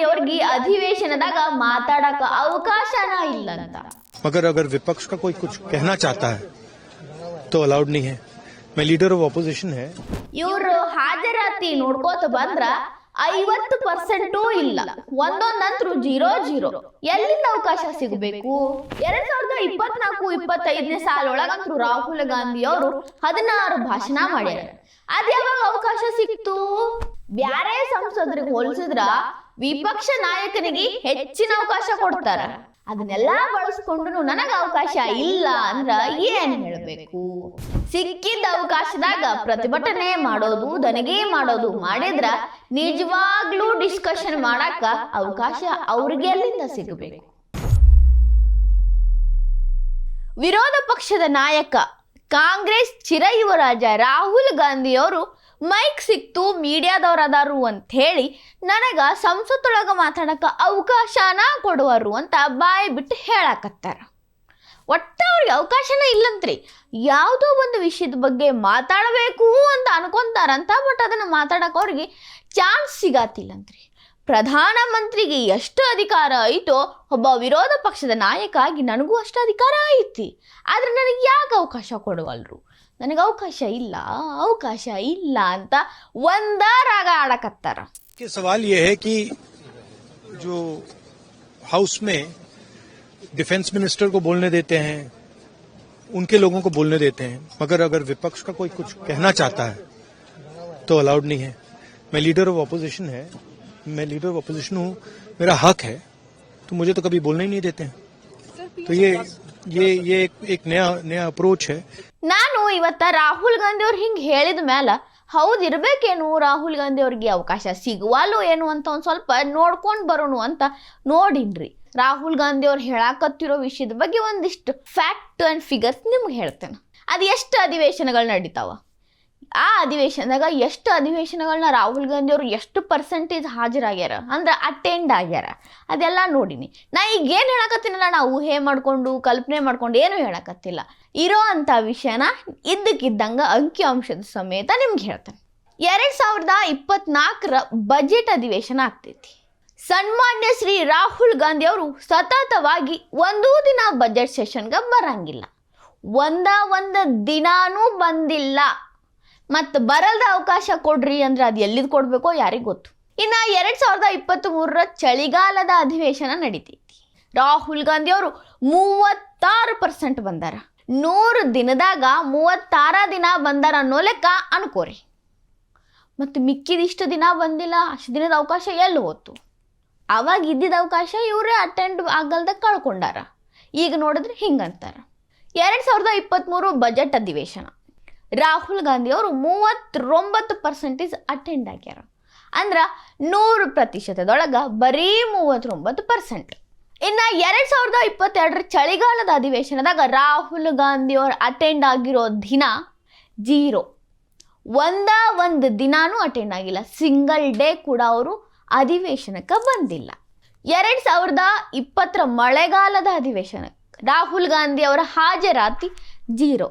ಅವ್ರಿಗೆ ಅಧಿವೇಶನದಾಗ ಮಾತಾಡಕ ಅವಕಾಶನ ಇಲ್ಲ ಅಂತ. मगर अगर विपक्ष का कोई कुछ कहना चाहता है तो अलाउड नहीं है. मैं लीडर ऑफ ऑपोजिशन है. ಇವ್ರು ಹಾಜರಾತಿ ನೋಡ್ಕೋತ ಬಂದ್ರ 50% ಇಲ್ಲ, ಒಂದೊಂದಂತ್ರು 0-0. ಎಲ್ಲಿಂದ ಅವಕಾಶ ಸಿಗಬೇಕು? 2024-25ನೇ ಸಾಲೊಳಗಂತೂ ರಾಹುಲ್ ಗಾಂಧಿ ಅವರು 16 ಭಾಷಣ ಮಾಡ್ಯಾರ. ಅದ್ ಯಾವಾಗ ಅವಕಾಶ ಸಿಕ್ತು? ಬ್ಯಾರೆ ಸಂಸದರಿಗೆ ಹೋಲಿಸಿದ್ರ ವಿಪಕ್ಷ ನಾಯಕನಿಗೆ ಹೆಚ್ಚಿನ ಅವಕಾಶ ಕೊಡ್ತಾರ. ಅದನ್ನೆಲ್ಲಾ ಬಳಸ್ಕೊಂಡು ನನಗ ಅವಕಾಶ ಇಲ್ಲ ಅಂದ್ರ ಏನ್ ಹೇಳ್ಬೇಕು? ಸಿಕ್ಕಿದ್ದ ಅವಕಾಶದಾಗ ಪ್ರತಿಭಟನೆ ಮಾಡೋದು, ದನಗೆ ಮಾಡೋದು ಮಾಡಿದ್ರ ನಿಜವಾಗ್ಲೂ ಡಿಸ್ಕಷನ್ ಮಾಡಾಕ ಅವಕಾಶ ಅವ್ರಿಗೆ ಎಲ್ಲಿಂದ ಸಿಗಬೇಕು? ವಿರೋಧ ಪಕ್ಷದ ನಾಯಕ ಕಾಂಗ್ರೆಸ್ ಚಿರ ಯುವರಾಜ ರಾಹುಲ್ ಗಾಂಧಿ ಅವರು ಮೈಕ್ ಸಿಕ್ತು, ಮೀಡಿಯಾದವ್ರ ಅದಾರು ಅಂತ ಹೇಳಿ ನನಗ ಸಂಸತ್ತೊಳಗ ಮಾತಾಡಕ ಅವಕಾಶನ ಕೊಡುವರು ಅಂತ ಬಾಯಿ ಬಿಟ್ಟು ಹೇಳಾಕತ್ತಾರ. ಒಟ್ಟ ಅವ್ರಿಗೆ ಅವಕಾಶನೇ ಇಲ್ಲಂತ್ರಿ. ಯಾವುದೋ ಒಂದು ವಿಷಯದ ಬಗ್ಗೆ ಮಾತಾಡಬೇಕು ಅಂತ ಅನ್ಕೊಂತಾರಂತ, ಬಟ್ ಅದನ್ನ ಮಾತಾಡಕ ಅವ್ರಿಗೆ ಚಾನ್ಸ್ ಸಿಗಾತಿಲ್ಲಂತ್ರಿ. ಪ್ರಧಾನಮಂತ್ರಿಗೆ ಎಷ್ಟು ಅಧಿಕಾರ ಐತೋ ಒಬ್ಬ ವಿರೋಧ ಪಕ್ಷದ ನಾಯಕ ಆಗಿ ನನಗೂ ಅಷ್ಟು ಅಧಿಕಾರ ಐತಿ. ಆದ್ರೆ ನನಗೆ ಯಾಕೆ ಅವಕಾಶ ಕೊಡುವಲ್ರು? ನನಗೆ ಅವಕಾಶ ಇಲ್ಲ ಅಂತ ಒಂದಾರಾಗ ಆಡಕತ್ತಾರ. सवाल ये है कि जो हाउस में डिफेंस मिनिस्टर को बोलने देते हैं, उनके लोगों को बोलने देते हैं, मगर अगर विपक्ष का कोई कुछ कहना चाहता है तो अलाउड नहीं है. मैं लीडर ऑफ ऑपोजिशन है, मैं लीडर ऑफ ऑपोजिशन हूँ, मेरा हक है, तो मुझे तो कभी बोलने ही नहीं देते हैं. तो ये एक नया अप्रोच है. ನಾನು ಇವತ್ತ ರಾಹುಲ್ ಗಾಂಧಿ ಅವ್ರು ಹಿಂಗೆ ಹೇಳಿದ ಮೇಲೆ ಹೌದು ಇರ್ಬೇಕೇನು, ರಾಹುಲ್ ಗಾಂಧಿ ಅವ್ರಿಗೆ ಅವಕಾಶ ಸಿಗುವಲ್ಲೋ ಏನು ಅಂತ ಒಂದು ಸ್ವಲ್ಪ ನೋಡ್ಕೊಂಡು ಬರೋಣ ಅಂತ ನೋಡಿನ್ರಿ. ರಾಹುಲ್ ಗಾಂಧಿ ಅವ್ರು ಹೇಳಾಕತ್ತಿರೋ ವಿಷಯದ ಬಗ್ಗೆ ಒಂದಿಷ್ಟು ಫ್ಯಾಕ್ಟ್ ಆ್ಯಂಡ್ ಫಿಗರ್ಸ್ ನಿಮ್ಗೆ ಹೇಳ್ತೇನೆ. ಅದು ಎಷ್ಟು ಅಧಿವೇಶನಗಳು ನಡೀತಾವ, ಆ ಅಧಿವೇಶನದಾಗ ಎಷ್ಟು ಅಧಿವೇಶನಗಳನ್ನ ರಾಹುಲ್ ಗಾಂಧಿ ಅವರು ಎಷ್ಟು ಪರ್ಸೆಂಟೇಜ್ ಹಾಜರಾಗ್ಯಾರ ಅಂದ್ರೆ ಅಟೆಂಡ್ ಆಗ್ಯಾರ, ಅದೆಲ್ಲ ನೋಡಿನಿ. ನಾ ಈಗ ಏನು ಹೇಳಕತ್ತೀನಲ್ಲ, ನಾ ಊಹೆ ಮಾಡ್ಕೊಂಡು ಕಲ್ಪನೆ ಮಾಡ್ಕೊಂಡು ಏನು ಹೇಳಕತ್ತಿಲ್ಲ. ಇರೋ ಅಂಥ ವಿಷಯನ ಇದ್ದಕ್ಕಿದ್ದಂಗೆ ಅಂಕಿ ಅಂಶದ ಸಮೇತ ನಿಮ್ಗೆ ಹೇಳ್ತೇನೆ. 2024 ಬಜೆಟ್ ಅಧಿವೇಶನ ಆಗ್ತೈತಿ. ಸನ್ಮಾನ್ಯ ಶ್ರೀ ರಾಹುಲ್ ಗಾಂಧಿ ಅವರು ಸತತವಾಗಿ ಒಂದೂ ದಿನ ಬಜೆಟ್ ಸೆಷನ್ಗೆ ಬರಂಗಿಲ್ಲ, ಒಂದು ದಿನಾನೂ ಬಂದಿಲ್ಲ. ಮತ್ತು ಬರಲ್ದ ಅವಕಾಶ ಕೊಡ್ರಿ ಅಂದ್ರೆ ಅದು ಎಲ್ಲಿದ್ ಕೊಡ್ಬೇಕೋ ಯಾರಿಗೆ ಗೊತ್ತು. ಇನ್ನು 2023 ಚಳಿಗಾಲದ ಅಧಿವೇಶನ ನಡೀತೈತಿ. ರಾಹುಲ್ ಗಾಂಧಿ ಅವರು 36% ಬಂದಾರ. 100 ದಿನದಾಗ 36 ದಿನ ಬಂದಾರ ಅನ್ನೋ ಲೆಕ್ಕ ಅನ್ಕೋರಿ. ಮತ್ತು ಮಿಕ್ಕಿದಿಷ್ಟು ದಿನ ಬಂದಿಲ್ಲ, ಅಷ್ಟು ದಿನದ ಅವಕಾಶ ಎಲ್ಲಿ ಹೋತು? ಅವಾಗ ಇದ್ದಿದ್ದ ಅವಕಾಶ ಇವರೇ ಅಟೆಂಡ್ ಆಗಲ್ದಾಗ ಕಳ್ಕೊಂಡಾರ. ಈಗ ನೋಡಿದ್ರೆ ಹಿಂಗಂತಾರ. 2023 ಬಜೆಟ್ ಅಧಿವೇಶನ ರಾಹುಲ್ ಗಾಂಧಿ ಅವರು 39% ಅಟೆಂಡ್ ಆಗ್ಯಾರ. ಅಂದ್ರೆ 100%ದೊಳಗೆ ಬರೀ 39%. ಇನ್ನು 2022 ಚಳಿಗಾಲದ ಅಧಿವೇಶನದಾಗ ರಾಹುಲ್ ಗಾಂಧಿ ಅವರು ಅಟೆಂಡ್ ಆಗಿರೋ ದಿನ 0. ಒಂದು ದಿನಾನೂ ಅಟೆಂಡ್ ಆಗಿಲ್ಲ. ಸಿಂಗಲ್ ಡೇ ಕೂಡ ಅವರು ಅಧಿವೇಶನಕ್ಕೆ ಬಂದಿಲ್ಲ. 2020 ಮಳೆಗಾಲದ ಅಧಿವೇಶನಕ್ಕೆ ರಾಹುಲ್ ಗಾಂಧಿ ಅವರ ಹಾಜರಾತಿ 0.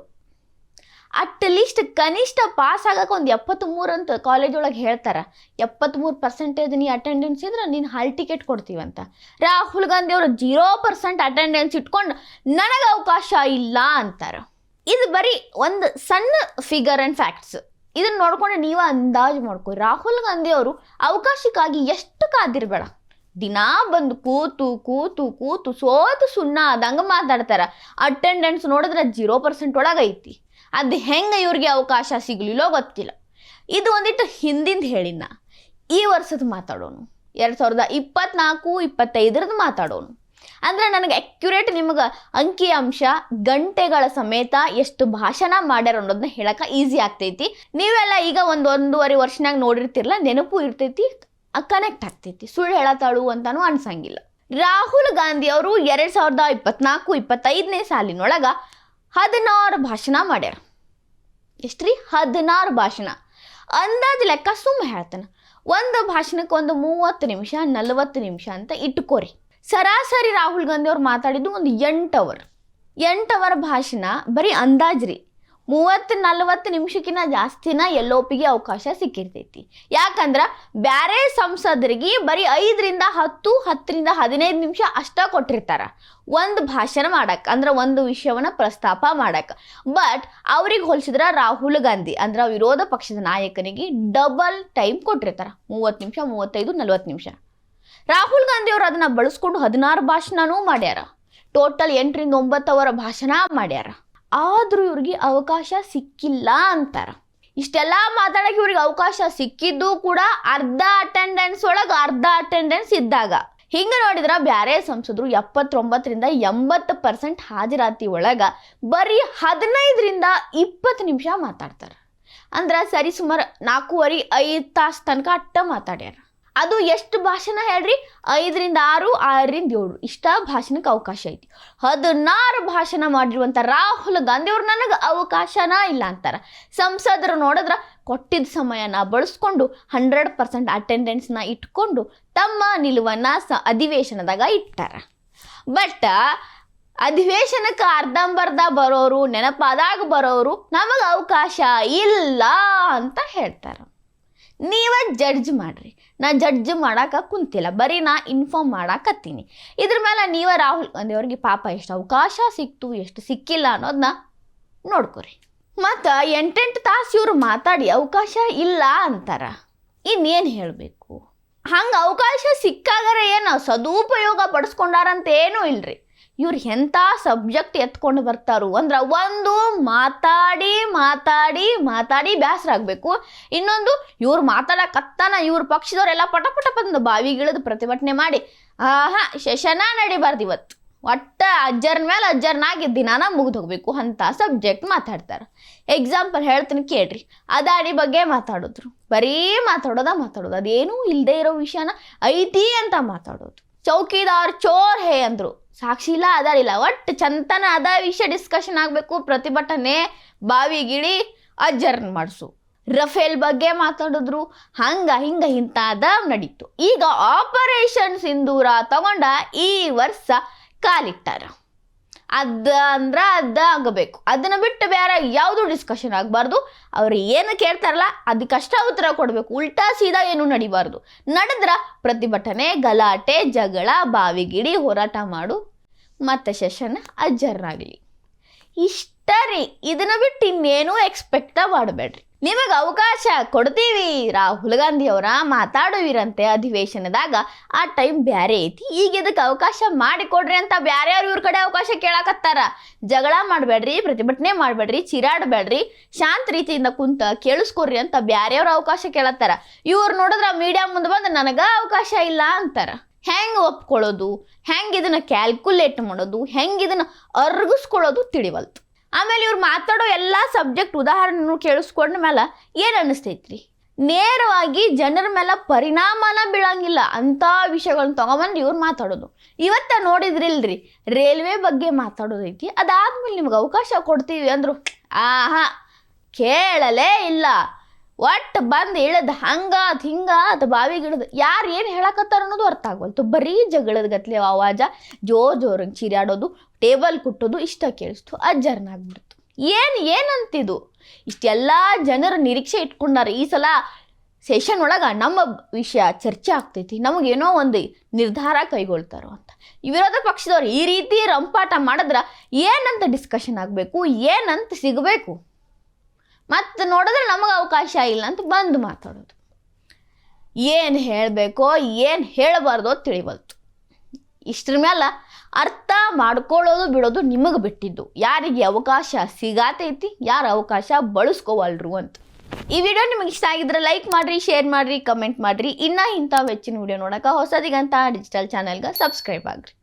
ಅಟ್ಲೀಸ್ಟ್ ಕನಿಷ್ಠ ಪಾಸ್ ಆಗಕ್ಕೆ ಒಂದು 73 ಅಂತ ಕಾಲೇಜ್ ಒಳಗೆ ಹೇಳ್ತಾರೆ. 73% ನೀ ಅಟೆಂಡೆನ್ಸ್ ಇದ್ರೆ ನೀನು ಹಾಲ್ ಟಿಕೆಟ್ ಕೊಡ್ತೀವಂತ. ರಾಹುಲ್ ಗಾಂಧಿ ಅವರು 0% ಅಟೆಂಡೆನ್ಸ್ ಇಟ್ಕೊಂಡು ನನಗೆ ಅವಕಾಶ ಇಲ್ಲ ಅಂತಾರೆ. ಇದು ಬರೀ ಒಂದು ಸಣ್ಣ ಫಿಗರ್ ಆ್ಯಂಡ್ ಫ್ಯಾಕ್ಟ್ಸ್. ಇದನ್ನು ನೋಡ್ಕೊಂಡು ನೀವು ಅಂದಾಜು ಮಾಡ್ಕೊ. ರಾಹುಲ್ ಗಾಂಧಿ ಅವರು ಅವಕಾಶಕ್ಕಾಗಿ ಎಷ್ಟು ಕಾದಿರಬೇಡ. ದಿನಾ ಬಂದು ಕೂತು ಸೋತು ಸುಣ್ಣ ಆದಂಗೆ ಮಾತಾಡ್ತಾರೆ. ಅಟೆಂಡೆನ್ಸ್ ನೋಡಿದ್ರೆ 0% ಒಳಗೈತಿ. ಅದು ಹೆಂಗೆ ಇವ್ರಿಗೆ ಅವಕಾಶ ಸಿಗಲಿಲ್ಲೋ ಗೊತ್ತಿಲ್ಲ. ಇದು ಒಂದಿಟ್ಟು ಹಿಂದಿಂದ ಹೇಳಿನ. ಈ ವರ್ಷದ ಮಾತಾಡೋನು, 2024-25 ಮಾತಾಡೋನು. ಅಂದರೆ ನನಗೆ ಅಕ್ಯುರೇಟ್ ನಿಮಗೆ ಅಂಕಿ ಅಂಶ ಗಂಟೆಗಳ ಸಮೇತ ಎಷ್ಟು ಭಾಷಣ ಮಾಡ್ಯಾರ ಅನ್ನೋದನ್ನ ಹೇಳಕ್ಕೆ ಈಸಿ ಆಗ್ತೈತಿ. ನೀವೆಲ್ಲ ಈಗ 1.5 ವರ್ಷನಾಗ ನೋಡಿರ್ತಿರಲ್ಲ, ನೆನಪು ಇರ್ತೈತಿ, ಕನೆಕ್ಟ್ ಆಗ್ತೈತಿ. ಸುಳ್ಳು ಹೇಳತಾಳು ಅಂತಾನು ಅನ್ಸಂಗಿಲ್ಲ. ರಾಹುಲ್ ಗಾಂಧಿ ಅವರು 2024-25ನೇ ಸಾಲಿನೊಳಗೆ 16 ಭಾಷಣ ಮಾಡ್ಯಾರ. ಎಷ್ಟ್ರಿ? 16 ಭಾಷಣ. ಅಂದಾಜು ಲೆಕ್ಕ ಸುಮ್ಮ ಹೇಳ್ತಾನೆ. ಒಂದು ಭಾಷಣಕ್ಕೆ ಒಂದು 30 ನಿಮಿಷ 40 ನಿಮಿಷ ಅಂತ ಇಟ್ಕೋರಿ. ಸರಾಸರಿ ರಾಹುಲ್ ಗಾಂಧಿ ಅವ್ರು ಮಾತಾಡಿದ್ದು ಒಂದು 8 ಅವರ್ ಭಾಷಣ. ಬರೀ ಅಂದಾಜ್ರಿ 30-40 ನಿಮಿಷಕ್ಕಿಂತ ಜಾಸ್ತಿನ LOPಗೆ ಅವಕಾಶ ಸಿಕ್ಕಿರ್ತೈತಿ. ಯಾಕಂದ್ರೆ ಬ್ಯಾರೆ ಸಂಸದರಿಗೆ ಬರೀ 5ರಿಂದ 10, 10ರಿಂದ 15 ನಿಮಿಷ ಅಷ್ಟ ಕೊಟ್ಟಿರ್ತಾರ ಒಂದು ಭಾಷಣ ಮಾಡಕ್ಕೆ, ಅಂದ್ರೆ ಒಂದು ವಿಷಯವನ್ನ ಪ್ರಸ್ತಾಪ ಮಾಡಕ್ಕೆ. ಬಟ್ ಅವ್ರಿಗೆ ಹೋಲಿಸಿದ್ರೆ ರಾಹುಲ್ ಗಾಂಧಿ ಅಂದ್ರೆ ವಿರೋಧ ಪಕ್ಷದ ನಾಯಕನಿಗೆ ಡಬಲ್ ಟೈಮ್ ಕೊಟ್ಟಿರ್ತಾರ, 30 ನಿಮಿಷ, 35, 40 ನಿಮಿಷ. ರಾಹುಲ್ ಗಾಂಧಿ ಅವರು ಅದನ್ನ ಬಳಸ್ಕೊಂಡು 16 ಭಾಷಣನೂ ಮಾಡ್ಯಾರ. ಟೋಟಲ್ 8ರಿಂದ 9 ಅವರ ಭಾಷಣ ಮಾಡ್ಯಾರ. ಆದ್ರೂ ಇವ್ರಿಗೆ ಅವಕಾಶ ಸಿಕ್ಕಿಲ್ಲ ಅಂತಾರ. ಇಷ್ಟೆಲ್ಲ ಮಾತಾಡಕ್ಕೆ ಇವ್ರಿಗೆ ಅವಕಾಶ ಸಿಕ್ಕಿದ್ದು ಕೂಡ ಅರ್ಧ ಅಟೆಂಡೆನ್ಸ್ ಒಳಗೆ ಅರ್ಧ ಅಟೆಂಡೆನ್ಸ್ ಇದ್ದಾಗ. ಹಿಂಗೆ ನೋಡಿದ್ರೆ ಬ್ಯಾರೆ ಸಂಸದರು 79ರಿಂದ 80% ಹಾಜರಾತಿ ಒಳಗ ಬರೀ 15ರಿಂದ 20 ನಿಮಿಷ ಮಾತಾಡ್ತಾರೆ. ಅಂದ್ರೆ ಸರಿ ಸುಮಾರು 4.5 ತಾಸು ತನಕ ಅಟ್ಟ ಮಾತಾಡ್ಯಾರ. ಅದು ಎಷ್ಟು ಭಾಷಣ ಹೇಳ್ರಿ? 5ರಿಂದ 6, 6ರಿಂದ 7 ಇಷ್ಟ ಭಾಷಣಕ್ಕೆ ಅವಕಾಶ ಐತಿ. 16 ಭಾಷಣ ಮಾಡಿರುವಂಥ ರಾಹುಲ್ ಗಾಂಧಿ ಅವ್ರು ನನಗೆ ಅವಕಾಶನ ಇಲ್ಲ ಅಂತಾರೆ. ಸಂಸದರು ನೋಡಿದ್ರೆ ಕೊಟ್ಟಿದ್ದ ಸಮಯನ ಬಳಸ್ಕೊಂಡು 100% ಅಟೆಂಡೆನ್ಸ್ನ ಇಟ್ಕೊಂಡು ತಮ್ಮ ನಿಲುವನ್ನು ಅಧಿವೇಶನದಾಗ ಇಟ್ಟಾರ. ಬಟ್ ಅಧಿವೇಶನಕ್ಕೆ ಅರ್ಧಂಬರ್ಧ ಬರೋರು, ನೆನಪಾದಾಗ ಬರೋರು ನಮಗೆ ಅವಕಾಶ ಇಲ್ಲ ಅಂತ ಹೇಳ್ತಾರೆ. ನೀವ ಜಡ್ಜ್ ಮಾಡ್ರಿ. ನಾ ಜಡ್ಜ್ ಮಾಡಾಕ ಕುಂತಿಲ್ಲ, ಬರೀ ನಾ ಇನ್ಫಾರ್ಮ್ ಮಾಡಾಕತ್ತೀನಿ. ಇದ್ರ ಮೇಲೆ ನೀವ ರಾಹುಲ್ ಗಾಂಧಿ ಅವ್ರಿಗೆ ಪಾಪ ಎಷ್ಟು ಅವಕಾಶ ಸಿಕ್ತು, ಎಷ್ಟು ಸಿಕ್ಕಿಲ್ಲ ಅನ್ನೋದನ್ನ ನೋಡ್ಕೊರಿ. ಮತ್ತು 8 ತಾಸು ಇವ್ರು ಮಾತಾಡಿ ಅವಕಾಶ ಇಲ್ಲ ಅಂತಾರ. ಇನ್ನೇನು ಹೇಳಬೇಕು? ಹಂಗೆ ಅವಕಾಶ ಸಿಕ್ಕಾಗರ ಏನು ಸದುಪಯೋಗ ಪಡಿಸ್ಕೊಂಡಾರಂತ ಏನೂ ಇಲ್ರಿ. ಇವ್ರು ಎಂಥ ಸಬ್ಜೆಕ್ಟ್ ಎತ್ಕೊಂಡು ಬರ್ತಾರು ಅಂದ್ರೆ, ಒಂದು ಮಾತಾಡಿ ಮಾತಾಡಿ ಮಾತಾಡಿ ಬೇಸರ ಆಗಬೇಕು. ಇನ್ನೊಂದು ಇವ್ರು ಮಾತಾಡಕತ್ತಾನ ಇವ್ರ ಪಕ್ಷದವರೆಲ್ಲ ಪಟ ಪಟ ಬಂದು ಬಾವಿಗಿಳಿದು ಪ್ರತಿಭಟನೆ ಮಾಡಿ ಸೆಷನ ನಡಿಬಾರ್ದು ಇವತ್ತು, ಒಟ್ಟ ಅಜ್ಜರ್ನ ಮೇಲೆ ಅಜ್ಜರ್ನಾಗಿ ದಿನಾನ ಮುಗಿದು ಹೋಗ್ಬೇಕು ಅಂತ ಸಬ್ಜೆಕ್ಟ್ ಮಾತಾಡ್ತಾರೆ. ಎಕ್ಸಾಂಪಲ್ ಹೇಳ್ತೀನಿ ಕೇಳ್ರಿ. ಅದಾನಿ ಬಗ್ಗೆ ಮಾತಾಡಿದ್ರು, ಬರೀ ಮಾತಾಡೋದು, ಅದೇನೂ ಇಲ್ಲದೆ ಇರೋ ವಿಷಯನ ಐತಿ ಅಂತ ಮಾತಾಡೋದು. ಚೌಕಿದಾರ್ ಚೋರ್ ಹೇ ಅಂದರು, ಸಾಕ್ಷಿ ಇಲ್ಲ ಆಧಾರಿಲ್ಲ, ಒಟ್ಟು ಚಂತನ ಅದ ವಿಷಯ ಡಿಸ್ಕಷನ್ ಆಗಬೇಕು. ಪ್ರತಿಭಟನೆ, ಬಾವಿಗಿಳಿ, ಅಜ್ಜರ್ನ ಮಾಡಿಸು. ರಫೇಲ್ ಬಗ್ಗೆ ಮಾತಾಡಿದ್ರು, ಹಿಂಗ ಇಂಥದ ನಡೀತು. ಈಗ ಆಪರೇಷನ್ ಸಿಂಧೂರ ತಗೊಂಡ ಈ ವರ್ಷ ಕಾಲಿಟ್ಟಾರ. ಅದ ಆಗಬೇಕು. ಅದನ್ನ ಬಿಟ್ಟು ಬೇರೆ ಯಾವುದು ಡಿಸ್ಕಷನ್ ಆಗಬಾರ್ದು. ಅವ್ರು ಏನು ಕೇಳ್ತಾರಲ್ಲ ಅದಕ್ಕಷ್ಟ ಉತ್ತರ ಕೊಡಬೇಕು. ಉಲ್ಟಾ ಸೀದಾ ಏನು ನಡಿಬಾರ್ದು. ನಡೆದ್ರ ಪ್ರತಿಭಟನೆ, ಗಲಾಟೆ, ಜಗಳ, ಬಾವಿಗಿಡಿ, ಹೋರಾಟ ಮಾಡು, ಮತ್ತೆ ಸೆಷನ್ ಅಜ್ಜರ್ನಾಗಲಿ. ಇಷ್ಟ ರೀ. ಇದನ್ನ ಬಿಟ್ಟು ಇನ್ನೇನೂ ಎಕ್ಸ್ಪೆಕ್ಟ ಮಾಡಬೇಡ್ರಿ. ನಿಮಗೆ ಅವಕಾಶ ಕೊಡ್ತೀವಿ, ರಾಹುಲ್ ಗಾಂಧಿ ಅವರ ಮಾತಾಡುವಿರಂತೆ ಅಧಿವೇಶನದಾಗ. ಆ ಟೈಮ್ ಬ್ಯಾರೆ ಐತಿ. ಈಗ ಇದಕ್ಕೆ ಅವಕಾಶ ಮಾಡಿಕೊಡ್ರಿ ಅಂತ ಬ್ಯಾರ್ಯಾರು ಇವ್ರ ಕಡೆ ಅವಕಾಶ ಕೇಳಾಕತ್ತಾರ. ಜಗಳ ಮಾಡಬೇಡ್ರಿ, ಪ್ರತಿಭಟನೆ ಮಾಡಬೇಡ್ರಿ, ಚಿರಾಡಬೇಡ್ರಿ, ಶಾಂತ ರೀತಿಯಿಂದ ಕುಂತ ಕೇಳಿಸ್ಕೊಡ್ರಿ ಅಂತ ಬ್ಯಾರ್ಯಾವ್ರು ಅವಕಾಶ ಕೇಳತ್ತಾರ. ಇವ್ರು ನೋಡಿದ್ರೆ ಮೀಡಿಯಾ ಮುಂದೆ ಬಂದು ನನಗೆ ಅವಕಾಶ ಇಲ್ಲ ಅಂತಾರ. ಹೆಂಗೆ ಒಪ್ಕೊಳ್ಳೋದು, ಹೆಂಗೆ ಇದನ್ನು ಕ್ಯಾಲ್ಕುಲೇಟ್ ಮಾಡೋದು, ಹೆಂಗೆ ಇದನ್ನು ಅರ್ಗಿಸ್ಕೊಳ್ಳೋದು ತಿಳಿವಲ್ತು. ಆಮೇಲೆ ಇವ್ರು ಮಾತಾಡೋ ಎಲ್ಲ ಸಬ್ಜೆಕ್ಟ್ ಉದಾಹರಣೆ ಕೇಳಿಸ್ಕೊಂಡ ಮೇಲೆ ಏನು ಅನ್ನಿಸ್ತೈತ್ರಿ? ನೇರವಾಗಿ ಜನರ ಮೇಲೆ ಪರಿಣಾಮನ ಬೀಳಂಗಿಲ್ಲ ಅಂಥ ವಿಷಯಗಳನ್ನ ತೊಗೊಂಬಂದು ಇವ್ರು ಮಾತಾಡೋದು. ಇವತ್ತ ನೋಡಿದ್ರಿಲ್ರಿ, ರೈಲ್ವೆ ಬಗ್ಗೆ ಮಾತಾಡೋದೈತಿ. ಅದಾದ್ಮೇಲೆ ನಿಮ್ಗೆ ಅವಕಾಶ ಕೊಡ್ತೀವಿ ಅಂದರು, ಕೇಳಲೇ ಇಲ್ಲ. ಒಟ್ಟು ಬಂದು ಇಳದು ಹಿಂಗ ಅದು ಬಾವಿಗಿಳದು. ಯಾರು ಏನು ಹೇಳಕತ್ತಾರ ಅನ್ನೋದು ಅರ್ಥ ಆಗವಲ್ತು. ಬರೀ ಜಗಳದ ಗತ್ಲೆ ಆವಾಜ, ಜೋರಂಗೆ ಚಿರಾಡೋದು, ಟೇಬಲ್ ಕುಟ್ಟೋದು ಇಷ್ಟ ಕೇಳಿಸ್ತು. ಅಜ್ಜರ್ನಾಗ್ಬಿಡ್ತು. ಏನಂತಿದು? ಇಷ್ಟೆಲ್ಲ ಜನರು ನಿರೀಕ್ಷೆ ಇಟ್ಕೊಂಡಾರ ಈ ಸಲ ಸೆಷನ್ ಒಳಗೆ ನಮ್ಮ ವಿಷಯ ಚರ್ಚೆ ಆಗ್ತೈತಿ, ನಮಗೇನೋ ಒಂದು ನಿರ್ಧಾರ ಕೈಗೊಳ್ತಾರೋ ಅಂತ. ವಿರೋಧ ಪಕ್ಷದವ್ರು ಈ ರೀತಿ ರಂಪಾಟ ಮಾಡಿದ್ರೆ ಏನಂತ ಡಿಸ್ಕಷನ್ ಆಗಬೇಕು, ಏನಂತ ಸಿಗಬೇಕು? ಮತ್ತು ನೋಡಿದ್ರೆ ನಮಗೆ ಅವಕಾಶ ಇಲ್ಲ ಅಂತ ಬಂದು ಮಾತಾಡೋದು. ಏನು ಹೇಳಬೇಕೋ ಏನು ಹೇಳಬಾರ್ದೋ ತಿಳಿವಲ್ತು. ಇಷ್ಟ್ರ ಮೇಲೆ ಅರ್ಥ ಮಾಡ್ಕೊಳ್ಳೋದು ಬಿಡೋದು ನಿಮಗೆ ಬಿಟ್ಟಿದ್ದು. ಯಾರಿಗೆ ಅವಕಾಶ ಸಿಗಾತೈತಿ, ಯಾರು ಅವಕಾಶ ಬಳಸ್ಕೋವಲ್ರು ಅಂತ. ಈ ವಿಡಿಯೋ ನಿಮಗೆ ಇಷ್ಟ ಆಗಿದ್ರೆ ಲೈಕ್ ಮಾಡಿರಿ, ಶೇರ್ ಮಾಡಿರಿ, ಕಮೆಂಟ್ ಮಾಡಿರಿ. ಇನ್ನೂ ಇಂಥ ಹೆಚ್ಚಿನ ವಿಡಿಯೋ ನೋಡೋಕೆ ಹೊಸದಿಗಂತ ಡಿಜಿಟಲ್ ಚಾನಲ್ಗೆ ಸಬ್ಸ್ಕ್ರೈಬ್ ಆಗಿರಿ.